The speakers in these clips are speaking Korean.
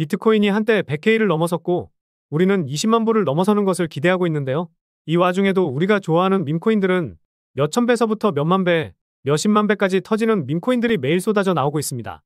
비트코인이 한때 100K를 넘어섰고 우리는 20만 불을 넘어서는 것을 기대하고 있는데요. 이 와중에도 우리가 좋아하는 밈코인들은 몇천 배서부터 몇만 배, 몇십만 배까지 터지는 밈코인들이 매일 쏟아져 나오고 있습니다.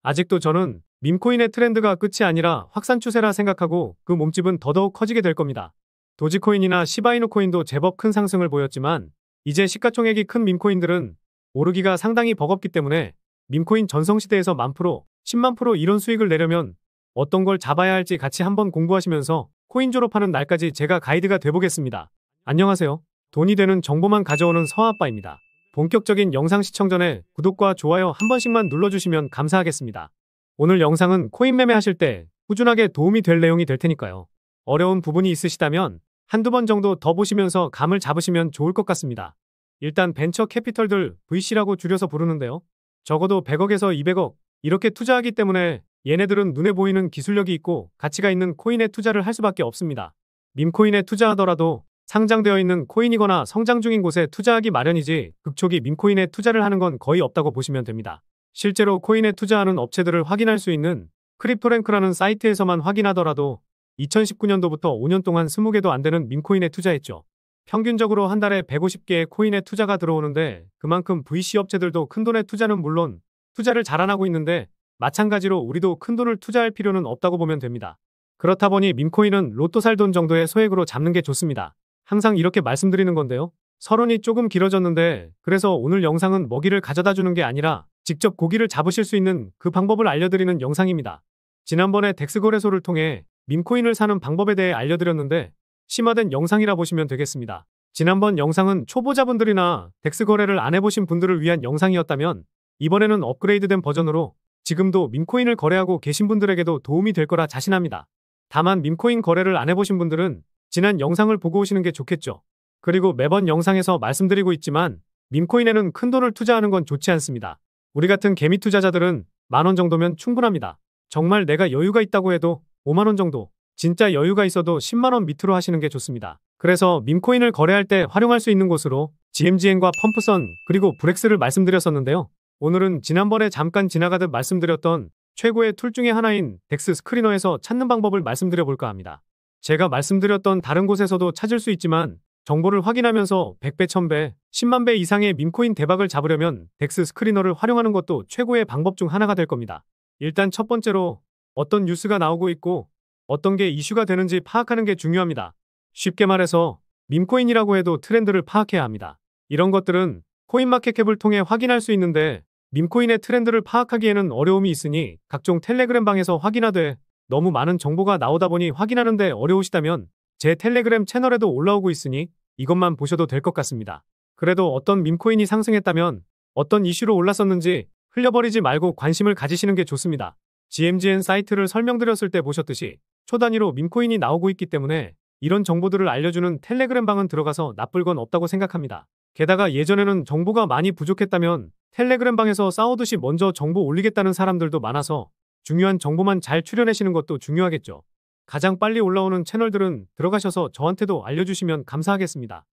아직도 저는 밈코인의 트렌드가 끝이 아니라 확산 추세라 생각하고 그 몸집은 더더욱 커지게 될 겁니다. 도지코인이나 시바이누 코인도 제법 큰 상승을 보였지만 이제 시가총액이 큰 밈코인들은 오르기가 상당히 버겁기 때문에 밈코인 전성시대에서 10,000%, 100,000% 이런 수익을 내려면 어떤 걸 잡아야 할지 같이 한번 공부하시면서 코인 졸업하는 날까지 제가 가이드가 돼보겠습니다. 안녕하세요. 돈이 되는 정보만 가져오는 서아빠입니다. 본격적인 영상 시청 전에 구독과 좋아요 한 번씩만 눌러주시면 감사하겠습니다. 오늘 영상은 코인 매매하실 때 꾸준하게 도움이 될 내용이 될 테니까요. 어려운 부분이 있으시다면 한두 번 정도 더 보시면서 감을 잡으시면 좋을 것 같습니다. 일단 벤처 캐피털들 VC라고 줄여서 부르는데요. 적어도 100억에서 200억 이렇게 투자하기 때문에 얘네들은 눈에 보이는 기술력이 있고 가치가 있는 코인에 투자를 할 수밖에 없습니다. 밈코인에 투자하더라도 상장되어 있는 코인이거나 성장 중인 곳에 투자하기 마련이지 극초기 밈코인에 투자를 하는 건 거의 없다고 보시면 됩니다. 실제로 코인에 투자하는 업체들을 확인할 수 있는 크립토랭크라는 사이트에서만 확인하더라도 2019년도부터 5년 동안 20개도 안 되는 밈코인에 투자했죠. 평균적으로 한 달에 150개의 코인에 투자가 들어오는데 그만큼 VC 업체들도 큰돈의 투자는 물론 투자를 잘 안 하고 있는데 마찬가지로 우리도 큰돈을 투자할 필요는 없다고 보면 됩니다. 그렇다 보니 밈코인은 로또 살 돈 정도의 소액으로 잡는 게 좋습니다. 항상 이렇게 말씀드리는 건데요. 서론이 조금 길어졌는데 그래서 오늘 영상은 먹이를 가져다 주는 게 아니라 직접 고기를 잡으실 수 있는 그 방법을 알려드리는 영상입니다. 지난번에 덱스 거래소를 통해 밈코인을 사는 방법에 대해 알려드렸는데 심화된 영상이라 보시면 되겠습니다. 지난번 영상은 초보자분들이나 덱스 거래를 안 해보신 분들을 위한 영상이었다면 이번에는 업그레이드된 버전으로 지금도 밈코인을 거래하고 계신 분들에게도 도움이 될 거라 자신합니다. 다만 밈코인 거래를 안 해보신 분들은 지난 영상을 보고 오시는 게 좋겠죠. 그리고 매번 영상에서 말씀드리고 있지만 밈코인에는 큰돈을 투자하는 건 좋지 않습니다. 우리 같은 개미 투자자들은 10,000원 정도면 충분합니다. 정말 내가 여유가 있다고 해도 50,000원 정도, 진짜 여유가 있어도 100,000원 밑으로 하시는 게 좋습니다. 그래서 밈코인을 거래할 때 활용할 수 있는 곳으로 GMGN과 펌프선 그리고 브렉스를 말씀드렸었는데요. 오늘은 지난번에 잠깐 지나가듯 말씀드렸던 최고의 툴 중에 하나인 덱스 스크리너에서 찾는 방법을 말씀드려 볼까 합니다. 제가 말씀드렸던 다른 곳에서도 찾을 수 있지만 정보를 확인하면서 100배, 1000배, 10만 배 이상의 밈코인 대박을 잡으려면 덱스 스크리너를 활용하는 것도 최고의 방법 중 하나가 될 겁니다. 일단 첫 번째로 어떤 뉴스가 나오고 있고 어떤 게 이슈가 되는지 파악하는 게 중요합니다. 쉽게 말해서 밈코인이라고 해도 트렌드를 파악해야 합니다. 이런 것들은 코인마켓캡을 통해 확인할 수 있는데 밈코인의 트렌드를 파악하기에는 어려움이 있으니 각종 텔레그램 방에서 확인하되 너무 많은 정보가 나오다 보니 확인하는데 어려우시다면 제 텔레그램 채널에도 올라오고 있으니 이것만 보셔도 될 것 같습니다. 그래도 어떤 밈코인이 상승했다면 어떤 이슈로 올랐었는지 흘려버리지 말고 관심을 가지시는 게 좋습니다. GMGN 사이트를 설명드렸을 때 보셨듯이 초단위로 밈코인이 나오고 있기 때문에 이런 정보들을 알려주는 텔레그램 방은 들어가서 나쁠 건 없다고 생각합니다. 게다가 예전에는 정보가 많이 부족했다면 텔레그램 방에서 싸우듯이 먼저 정보 올리겠다는 사람들도 많아서 중요한 정보만 잘 추려내시는 것도 중요하겠죠. 가장 빨리 올라오는 채널들은 들어가셔서 저한테도 알려주시면 감사하겠습니다.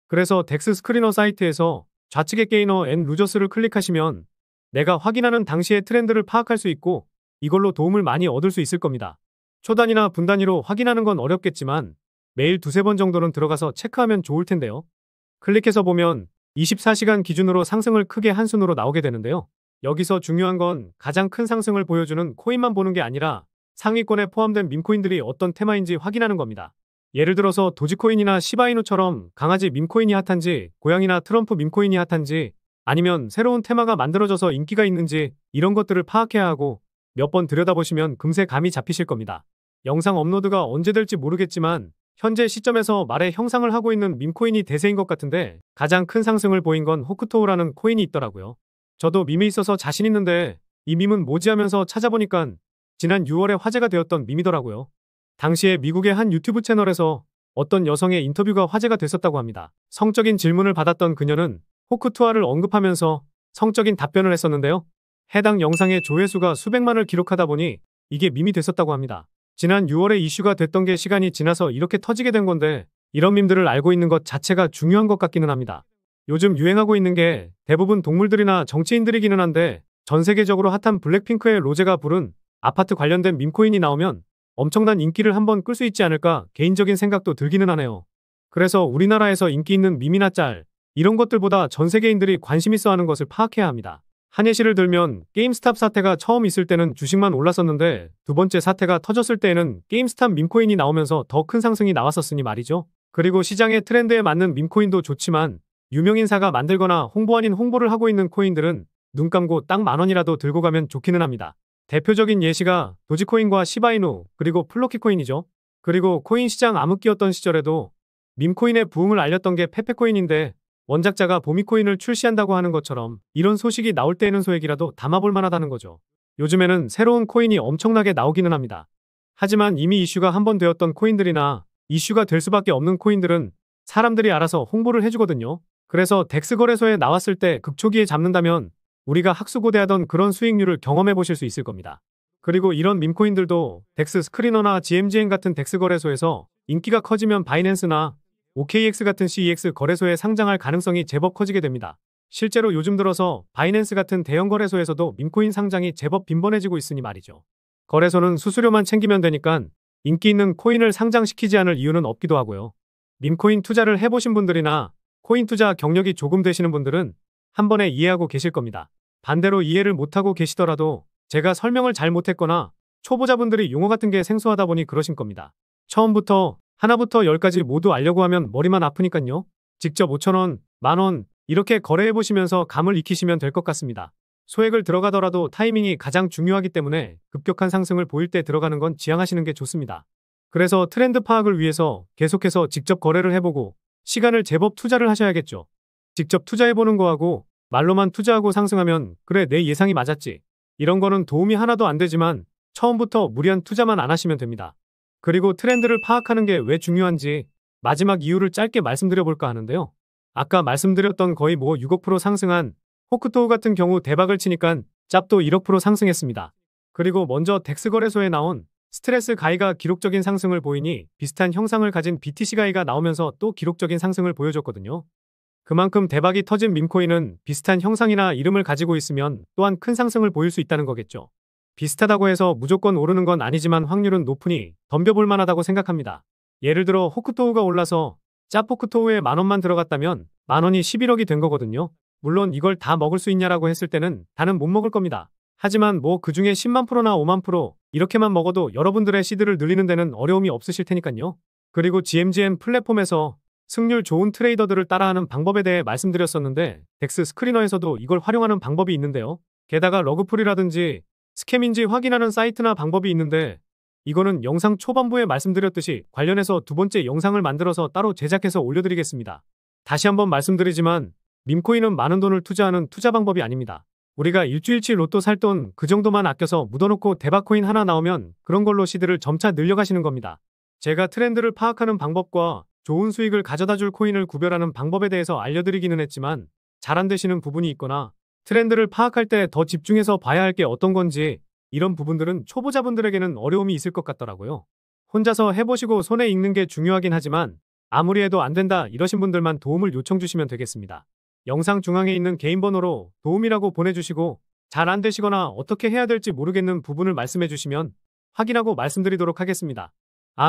그래서 덱스 스크리너 사이트에서 좌측의 게이너 앤 루저스를 클릭하시면 내가 확인하는 당시의 트렌드를 파악할 수 있고 이걸로 도움을 많이 얻을 수 있을 겁니다. 초단위나 분단위로 확인하는 건 어렵겠지만 매일 2-3번 정도는 들어가서 체크하면 좋을 텐데요. 클릭해서 보면 24시간 기준으로 상승을 크게 한 순으로 나오게 되는데요. 여기서 중요한 건 가장 큰 상승을 보여주는 코인만 보는 게 아니라 상위권에 포함된 밈코인들이 어떤 테마인지 확인하는 겁니다. 예를 들어서 도지코인이나 시바이누처럼 강아지 밈코인이 핫한지, 고양이나 트럼프 밈코인이 핫한지, 아니면 새로운 테마가 만들어져서 인기가 있는지 이런 것들을 파악해야 하고 몇 번 들여다보시면 금세 감이 잡히실 겁니다. 영상 업로드가 언제 될지 모르겠지만 현재 시점에서 말의 형상을 하고 있는 밈코인이 대세인 것 같은데 가장 큰 상승을 보인 건 호크토우라는 코인이 있더라고요. 저도 밈이 있어서 자신 있는데 이 밈은 뭐지 하면서 찾아보니까 지난 6월에 화제가 되었던 밈이더라고요. 당시에 미국의 한 유튜브 채널에서 어떤 여성의 인터뷰가 화제가 됐었다고 합니다. 성적인 질문을 받았던 그녀는 호크투아를 언급하면서 성적인 답변을 했었는데요. 해당 영상의 조회수가 수백만을 기록하다 보니 이게 밈이 됐었다고 합니다. 지난 6월에 이슈가 됐던 게 시간이 지나서 이렇게 터지게 된 건데 이런 밈들을 알고 있는 것 자체가 중요한 것 같기는 합니다. 요즘 유행하고 있는 게 대부분 동물들이나 정치인들이기는 한데 전 세계적으로 핫한 블랙핑크의 로제가 부른 아파트 관련된 밈코인이 나오면 엄청난 인기를 한번 끌 수 있지 않을까 개인적인 생각도 들기는 하네요. 그래서 우리나라에서 인기 있는 밈이나 짤, 이런 것들보다 전 세계인들이 관심 있어 하는 것을 파악해야 합니다. 한 예시를 들면 게임스탑 사태가 처음 있을 때는 주식만 올랐었는데 두 번째 사태가 터졌을 때에는 게임스탑 밈코인이 나오면서 더 큰 상승이 나왔었으니 말이죠. 그리고 시장의 트렌드에 맞는 밈코인도 좋지만 유명인사가 만들거나 홍보 아닌 홍보를 하고 있는 코인들은 눈 감고 딱 10,000원이라도 들고 가면 좋기는 합니다. 대표적인 예시가 도지코인과 시바이누 그리고 플로키코인이죠. 그리고 코인 시장 암흑기였던 시절에도 밈코인의 부흥을 알렸던 게 페페코인인데 원작자가 보미코인을 출시한다고 하는 것처럼 이런 소식이 나올 때에는 소액이라도 담아볼 만하다는 거죠. 요즘에는 새로운 코인이 엄청나게 나오기는 합니다. 하지만 이미 이슈가 한번 되었던 코인들이나 이슈가 될 수밖에 없는 코인들은 사람들이 알아서 홍보를 해주거든요. 그래서 덱스 거래소에 나왔을 때 극초기에 잡는다면 우리가 학수고대하던 그런 수익률을 경험해 보실 수 있을 겁니다. 그리고 이런 밈코인들도 덱스 스크리너나 GMGN 같은 덱스 거래소에서 인기가 커지면 바이낸스나 OKX 같은 CEX 거래소에 상장할 가능성이 제법 커지게 됩니다. 실제로 요즘 들어서 바이낸스 같은 대형 거래소에서도 밈코인 상장이 제법 빈번해지고 있으니 말이죠. 거래소는 수수료만 챙기면 되니까 인기 있는 코인을 상장시키지 않을 이유는 없기도 하고요. 밈코인 투자를 해보신 분들이나 코인 투자 경력이 조금 되시는 분들은 한 번에 이해하고 계실 겁니다. 반대로 이해를 못하고 계시더라도 제가 설명을 잘 못했거나 초보자분들이 용어 같은 게 생소하다 보니 그러신 겁니다. 처음부터 하나부터 10까지 모두 알려고 하면 머리만 아프니깐요. 직접 5,000원, 만원 이렇게 거래해보시면서 감을 익히시면 될 것 같습니다. 소액을 들어가더라도 타이밍이 가장 중요하기 때문에 급격한 상승을 보일 때 들어가는 건 지양하시는 게 좋습니다. 그래서 트렌드 파악을 위해서 계속해서 직접 거래를 해보고 시간을 제법 투자를 하셔야겠죠. 직접 투자해보는 거하고 말로만 투자하고 상승하면 그래 내 예상이 맞았지. 이런 거는 도움이 하나도 안 되지만 처음부터 무리한 투자만 안 하시면 됩니다. 그리고 트렌드를 파악하는 게 왜 중요한지 마지막 이유를 짧게 말씀드려볼까 하는데요. 아까 말씀드렸던 거의 6억 프로 상승한 호크토우 같은 경우 대박을 치니까 짭도 1억 프로 상승했습니다. 그리고 먼저 덱스 거래소에 나온 스트레스 가이가 기록적인 상승을 보이니 비슷한 형상을 가진 BTC 가이가 나오면서 또 기록적인 상승을 보여줬거든요. 그만큼 대박이 터진 밈코인은 비슷한 형상이나 이름을 가지고 있으면 또한 큰 상승을 보일 수 있다는 거겠죠. 비슷하다고 해서 무조건 오르는 건 아니지만 확률은 높으니 덤벼볼 만하다고 생각합니다. 예를 들어 호크토우가 올라서 짭호크토우에 10,000원만 들어갔다면 10,000원이 11억이 된 거거든요. 물론 이걸 다 먹을 수 있냐라고 했을 때는 다는 못 먹을 겁니다. 하지만 그 중에 10만 프로나 5만 프로 이렇게만 먹어도 여러분들의 시드를 늘리는 데는 어려움이 없으실 테니까요. 그리고 GMGN 플랫폼에서 승률 좋은 트레이더들을 따라하는 방법에 대해 말씀드렸었는데 덱스 스크리너에서도 이걸 활용하는 방법이 있는데요. 게다가 러그풀이라든지 스캠인지 확인하는 사이트나 방법이 있는데 이거는 영상 초반부에 말씀드렸듯이 관련해서 두 번째 영상을 만들어서 따로 제작해서 올려드리겠습니다. 다시 한번 말씀드리지만 밈코인은 많은 돈을 투자하는 투자 방법이 아닙니다. 우리가 일주일치 로또 살 돈 그 정도만 아껴서 묻어놓고 대박코인 하나 나오면 그런 걸로 시드를 점차 늘려가시는 겁니다. 제가 트렌드를 파악하는 방법과 좋은 수익을 가져다줄 코인을 구별하는 방법에 대해서 알려드리기는 했지만 잘 안 되시는 부분이 있거나 트렌드를 파악할 때 더 집중해서 봐야 할 게 어떤 건지 이런 부분들은 초보자분들에게는 어려움이 있을 것 같더라고요. 혼자서 해보시고 손에 익는 게 중요하긴 하지만 아무리 해도 안 된다 이러신 분들만 도움을 요청 주시면 되겠습니다. 영상 중앙에 있는 개인 번호로 도움이라고 보내주시고 잘 안 되시거나 어떻게 해야 될지 모르겠는 부분을 말씀해 주시면 확인하고 말씀드리도록 하겠습니다.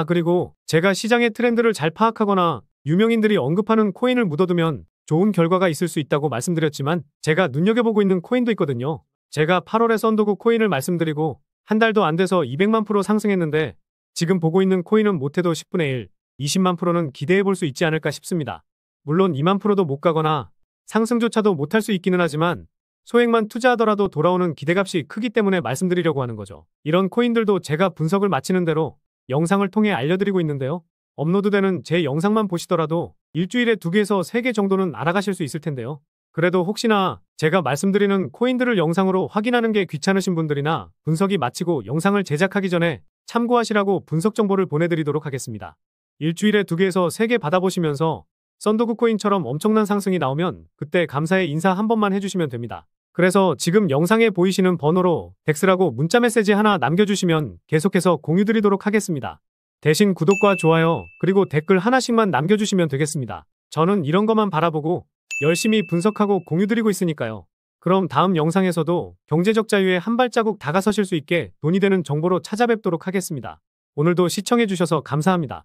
그리고 제가 시장의 트렌드를 잘 파악하거나 유명인들이 언급하는 코인을 묻어두면 좋은 결과가 있을 수 있다고 말씀드렸지만 제가 눈여겨보고 있는 코인도 있거든요. 제가 8월에 썬도구 코인을 말씀드리고 한 달도 안 돼서 200만 프로 상승했는데 지금 보고 있는 코인은 못해도 10분의 1, 20만 프로는 기대해 볼 수 있지 않을까 싶습니다. 물론 2만 프로도 못 가거나 상승조차도 못할 수 있기는 하지만 소액만 투자하더라도 돌아오는 기대값이 크기 때문에 말씀드리려고 하는 거죠. 이런 코인들도 제가 분석을 마치는 대로 영상을 통해 알려드리고 있는데요. 업로드되는 제 영상만 보시더라도 일주일에 2개에서 3개 정도는 알아가실 수 있을 텐데요. 그래도 혹시나 제가 말씀드리는 코인들을 영상으로 확인하는 게 귀찮으신 분들이나 분석이 마치고 영상을 제작하기 전에 참고하시라고 분석 정보를 보내드리도록 하겠습니다. 일주일에 2개에서 3개 받아보시면서 썬도구 코인처럼 엄청난 상승이 나오면 그때 감사의 인사 한 번만 해주시면 됩니다. 그래서 지금 영상에 보이시는 번호로 덱스라고 문자 메시지 하나 남겨주시면 계속해서 공유드리도록 하겠습니다. 대신 구독과 좋아요 그리고 댓글 하나씩만 남겨주시면 되겠습니다. 저는 이런 것만 바라보고 열심히 분석하고 공유드리고 있으니까요. 그럼 다음 영상에서도 경제적 자유에 한 발자국 다가서실 수 있게 돈이 되는 정보로 찾아뵙도록 하겠습니다. 오늘도 시청해주셔서 감사합니다.